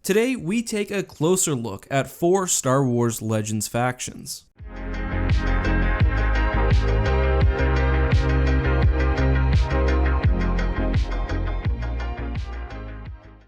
Today, we take a closer look at 4 Star Wars Legends factions.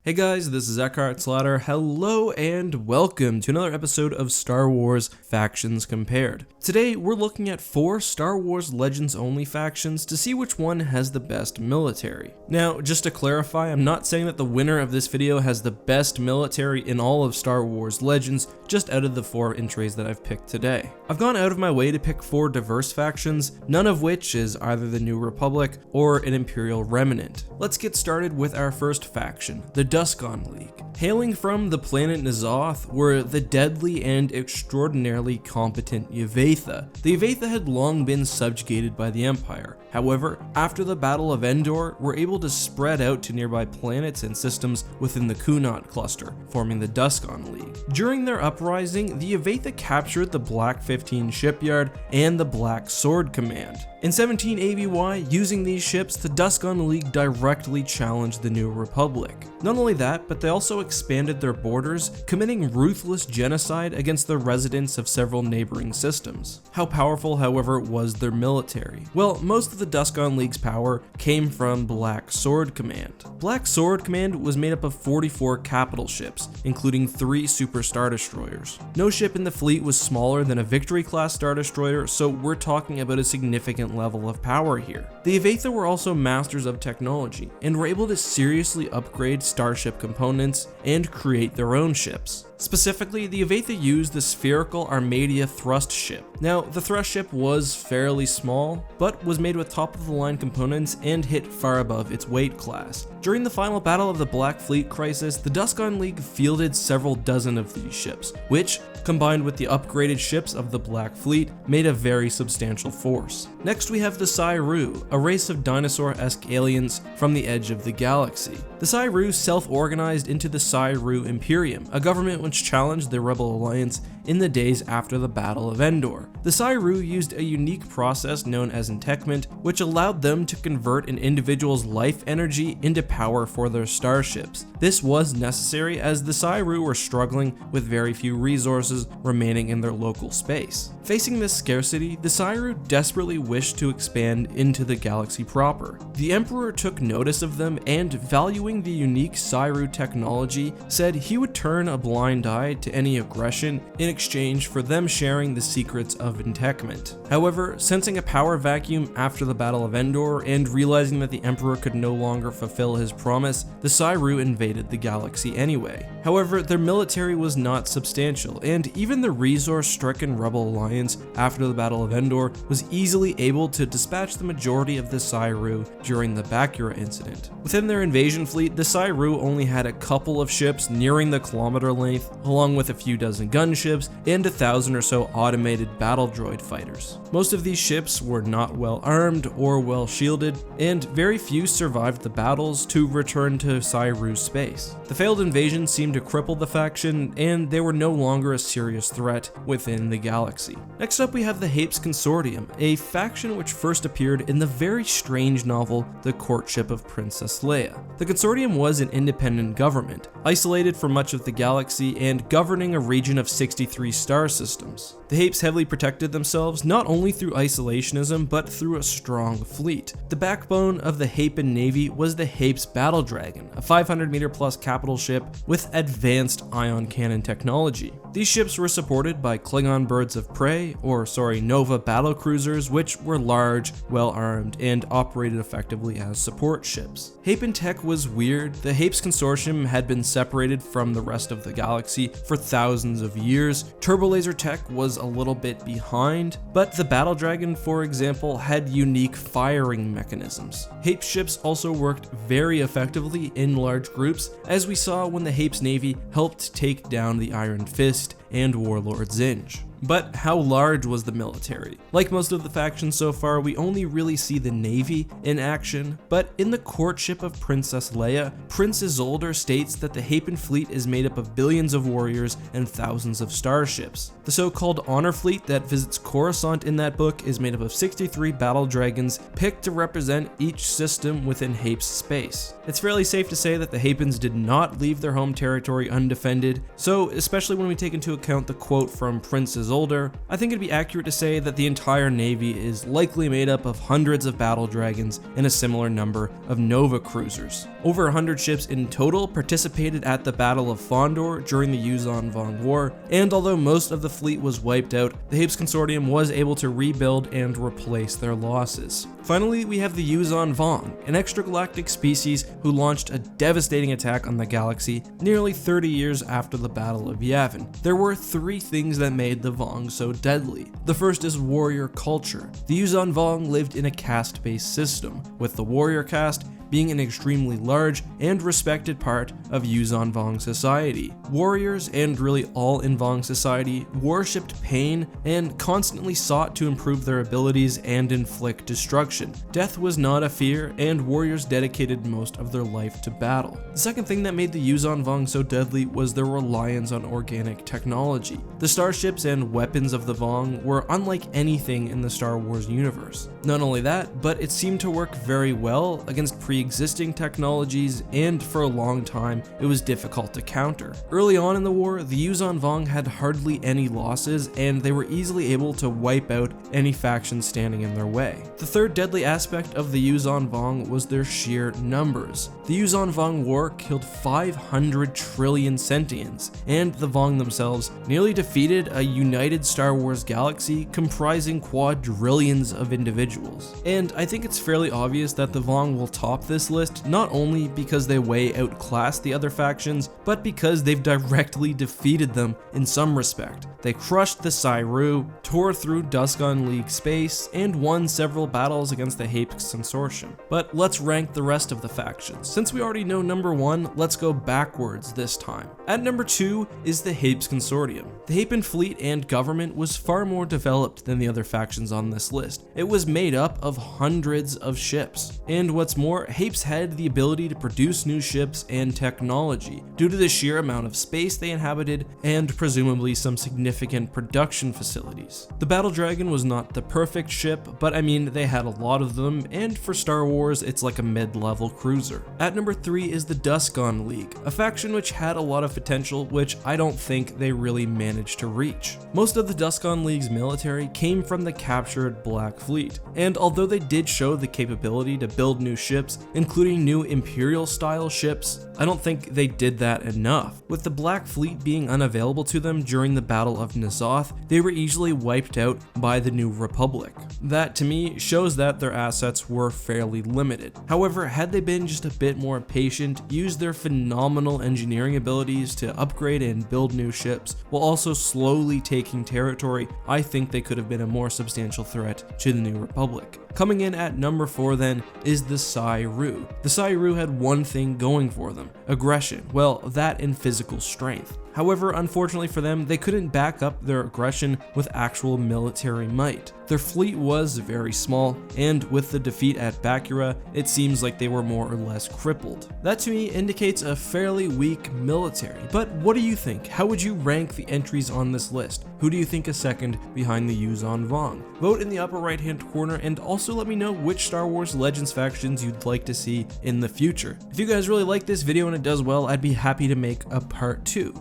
Hey guys, this is Eckhart Slatter. Hello and welcome to another episode of Star Wars Factions Compared. Today we're looking at 4 Star Wars Legends only factions to see which one has the best military. Now, just to clarify, I'm not saying that the winner of this video has the best military in all of Star Wars Legends, just out of the 4 entries that I've picked today. I've gone out of my way to pick 4 diverse factions, none of which is either the New Republic or an Imperial remnant. Let's get started with our first faction, the Duskhan League. Hailing from the planet N'Zoth were the deadly and extraordinarily competent Yeveatha. The Yeveatha had long been subjugated by the Empire. However, after the Battle of Endor, were able to spread out to nearby planets and systems within the Kunat cluster, forming the Duskhan League. During their uprising, the Yeveatha captured the Black 15 shipyard and the Black Sword Command. In 17 ABY, using these ships, the Duskhan League directly challenged the New Republic. Not only that, but they also expanded their borders, committing ruthless genocide against the residents of several neighboring systems. How powerful, however, was their military? Well, most of the Duskhan League's power came from Black Sword Command. Black Sword Command was made up of 44 capital ships, including 3 Super Star Destroyers. No ship in the fleet was smaller than a Victory-class Star Destroyer, so we're talking about a significant level of power here. The Yeveatha were also masters of technology, and were able to seriously upgrade starship components and create their own ships. Specifically, the Yeveatha used the spherical Armadia thrust ship. Now, the thrust ship was fairly small, but was made with top-of-the-line components and hit far above its weight class. During the final battle of the Black Fleet crisis, the Duskhan League fielded several dozen of these ships, which, combined with the upgraded ships of the Black Fleet, made a very substantial force. Next we have the Ssi Ruu, a race of dinosaur-esque aliens from the edge of the galaxy. The Ssi Ruu self-organized into the Ssi Ruu Imperium, a government which challenged the Rebel Alliance in the days after the Battle of Endor. The Ssi Ruu used a unique process known as entekment, which allowed them to convert an individual's life energy into power for their starships. This was necessary as the Ssi Ruu were struggling with very few resources remaining in their local space. Facing this scarcity, the Ssi Ruu desperately wished to expand into the galaxy proper. The Emperor took notice of them and, valuing the unique Ssi Ruu technology, said he would turn a blind eye to any aggression in exchange for them sharing the secrets of entekment. However, sensing a power vacuum after the Battle of Endor and realizing that the Emperor could no longer fulfill his promise, the Ssi Ruu invaded the galaxy anyway. However, their military was not substantial, and even the resource-stricken Rebel Alliance after the Battle of Endor was easily able to dispatch the majority of the Ssi Ruu during the Bakura incident. Within their invasion fleet, the Ssi Ruu only had a couple of ships nearing the kilometer length, along with a few dozen gunships and 1,000 or so automated battle droid fighters. Most of these ships were not well armed or well shielded, and very few survived the battles to return to Ssi Ruu space. The failed invasion seemed to cripple the faction, and they were no longer a serious threat within the galaxy. Next up we have the Hapes Consortium, a faction which first appeared in the very strange novel The Courtship of Princess Leia. The Consortium was an independent government, isolated from much of the galaxy and governing a region of 63 star systems. The Hapes heavily protected themselves not only through isolationism but through a strong fleet. The backbone of the Hapan Navy was the Hapes Battle Dragon, a 500-meter plus capital ship with advanced ion cannon technology. These ships were supported by Klingon birds of prey, Nova battle cruisers, which were large, well-armed, and operated effectively as support ships. Hapan tech was weird. The Hapes Consortium had been separated from the rest of the galaxy for thousands of years. Turbolaser tech was a little bit behind, but the Battle Dragon, for example, had unique firing mechanisms. Hapes ships also worked very effectively in large groups, as we saw when the Hapes Navy helped take down the Iron Fist and Warlord Zinj. But how large was the military? Like most of the factions so far, we only really see the navy in action, but in the courtship of Princess Leia, Prince Isolde states that the Hapen fleet is made up of billions of warriors and thousands of starships. The so-called Honor Fleet that visits Coruscant in that book is made up of 63 battle dragons picked to represent each system within Hapes space. It's fairly safe to say that the Hapens did not leave their home territory undefended, so especially when we take into account the quote from Prince Isolde, I think it'd be accurate to say that the entire navy is likely made up of hundreds of battle dragons and a similar number of Nova cruisers. Over 100 ships in total participated at the Battle of Fondor during the Yuuzhan Vong War, and although most of the fleet was wiped out, the Hapes Consortium was able to rebuild and replace their losses. Finally, we have the Yuuzhan Vong, an extragalactic species who launched a devastating attack on the galaxy nearly 30 years after the Battle of Yavin. There were three things that made the Vong so deadly. The first is warrior culture. The Yuuzhan Vong lived in a caste-based system, with the warrior caste being an extremely large and respected part of Yuuzhan Vong society. Warriors, and really all in Vong society, worshipped pain and constantly sought to improve their abilities and inflict destruction. Death was not a fear, and warriors dedicated most of their life to battle. The second thing that made the Yuuzhan Vong so deadly was their reliance on organic technology. The starships and weapons of the Vong were unlike anything in the Star Wars universe. Not only that, but it seemed to work very well against pre-existing technologies, and for a long time it was difficult to counter. Early on in the war, the Yuuzhan Vong had hardly any losses, and they were easily able to wipe out any faction standing in their way. The third deadly aspect of the Yuuzhan Vong was their sheer numbers. The Yuuzhan Vong War killed 500 trillion sentients, and the Vong themselves nearly defeated a united Star Wars galaxy comprising quadrillions of individuals. And I think it's fairly obvious that the Vong will top this list, not only because they way outclass the other factions, but because they've directly defeated them in some respect. They crushed the Ssi Ruu, tore through Duskhan League space, and won several battles against the Hapes Consortium. But let's rank the rest of the factions. Since we already know number 1, let's go backwards this time. At number 2 is the Hapes Consortium. The Hapen fleet and government was far more developed than the other factions on this list. It was made up of hundreds of ships. And what's more, Hapes had the ability to produce new ships and technology due to the sheer amount of space they inhabited and presumably some significant production facilities. The Battle Dragon was not the perfect ship, but I mean, they had a lot of them, and for Star Wars, it's like a mid-level cruiser. At number 3 is the Duskhan League, a faction which had a lot of potential, which I don't think they really managed to reach. Most of the Duskhan League's military came from the captured Black Fleet, and although they did show the capability to build new ships, including new Imperial-style ships, I don't think they did that enough. With the Black Fleet being unavailable to them during the Battle of N'Zoth, they were easily wiped out by the New Republic. That, to me, shows that their assets were fairly limited. However, had they been just a bit more patient, used their phenomenal engineering abilities to upgrade and build new ships, while also slowly taking territory, I think they could have been a more substantial threat to the New Republic. Coming in at number 4 then is the Ssi Ruu. The Ssi Ruu had one thing going for them: aggression. Well, that and physical strength. However, unfortunately for them, they couldn't back up their aggression with actual military might. Their fleet was very small, and with the defeat at Bakura, it seems like they were more or less crippled. That to me indicates a fairly weak military. But what do you think? How would you rank the entries on this list? Who do you think is second behind the Yuuzhan Vong? Vote in the upper right hand corner, and also let me know which Star Wars Legends factions you'd like to see in the future. If you guys really like this video and it does well, I'd be happy to make a part 2.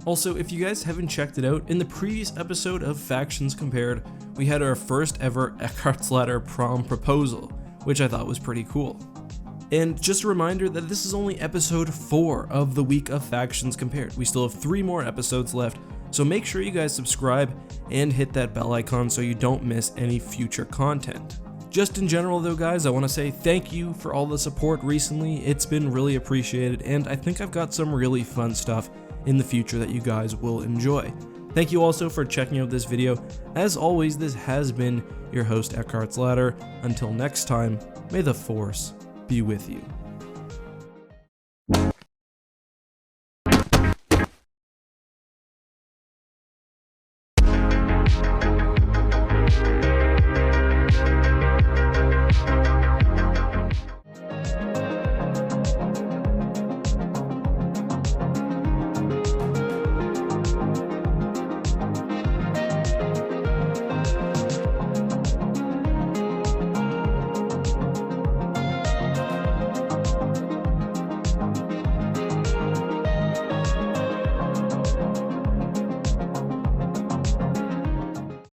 Also, if you guys haven't checked it out, in the previous episode of Factions Compared, we had our first ever Eckhart's Ladder prom proposal, which I thought was pretty cool. And just a reminder that this is only episode 4 of the week of Factions Compared. We still have 3 more episodes left, so make sure you guys subscribe and hit that bell icon so you don't miss any future content. Just in general though guys, I want to say thank you for all the support recently. It's been really appreciated, and I think I've got some really fun stuff in the future that you guys will enjoy. Thank you also for checking out this video. As always, this has been your host Eckhart's Ladder. Until next time, may the Force be with you.